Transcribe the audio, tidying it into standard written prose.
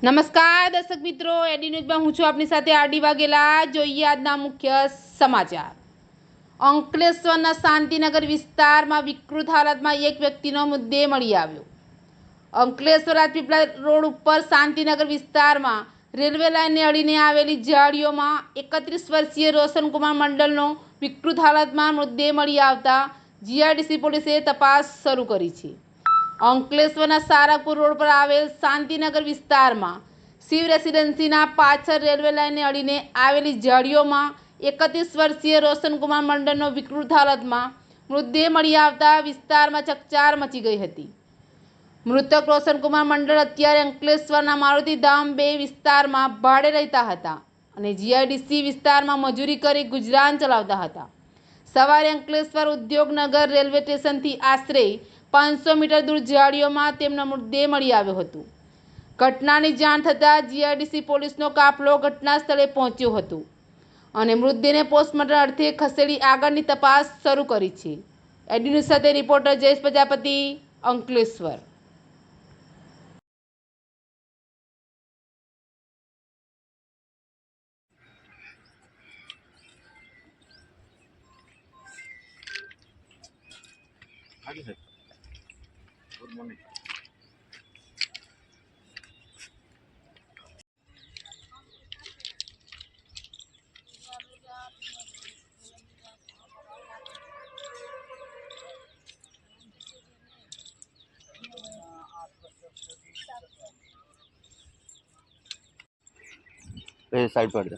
નમસ્કાર દર્શક મિત્રો, એડી ન્યૂઝમાં હું છું આપની સાથે આરડી વાઘેલા। જોઈએ આજના મુખ્ય સમાચાર। અંકલેશ્વરના શાંતિનગર વિસ્તારમાં વિકૃત હાલતમાં એક વ્યક્તિનો મૃતદેહ મળી આવ્યો। અંકલેશ્વર રાજપીપળા રોડ ઉપર શાંતિનગર વિસ્તારમાં રેલવે લાઇનને અડીને આવેલી ઝાડીઓમાં 31 વર્ષીય રોશનકુમાર મંડલનો વિકૃત હાલતમાં મૃતદેહ મળી આવતા જીઆઈડીસી પોલીસે તપાસ શરૂ કરી છે। અંકલેશ્વરના સારંગપુર રોડ પર આવેલ શાંતિનગર વિસ્તારમાં શિવ રેસિડેન્સીના પાછળ રેલવે લાઇનને અડીને આવેલી ઝાડીઓમાં 31 વર્ષીય રોશનકુમાર મંડલનો વિકૃત હાલતમાં મૃતદેહ મળી આવતા વિસ્તારમાં ચકચાર મચી ગઈ હતી। મૃતક રોશનકુમાર મંડળ અત્યારે અંકલેશ્વરના મારુતિધામ 2 વિસ્તારમાં ભાડે રહેતા હતા અને જીઆઈડીસી વિસ્તારમાં મજૂરી કરી ગુજરાન ચલાવતા હતા। સવારે અંકલેશ્વર ઉદ્યોગનગર રેલવે સ્ટેશનથી આશરે 500 મીટર દૂર ઝાડીઓમાં તેમનો મૃતદેહ મળી આવ્યો હતો। ઘટનાની જાણ થતાં જીઆઈડીસી પોલીસનો કાફલો ઘટના સ્થળે પહોંચ્યો હતો અને મૃતદેહને પોસ્ટમોર્ટમ અર્થે ખસેડી આગળની તપાસ શરૂ કરી છે। એડી ન્યૂઝ સાથે reporter Jayesh Prajapati, Ankleshwar. Good morning. Side पर दे।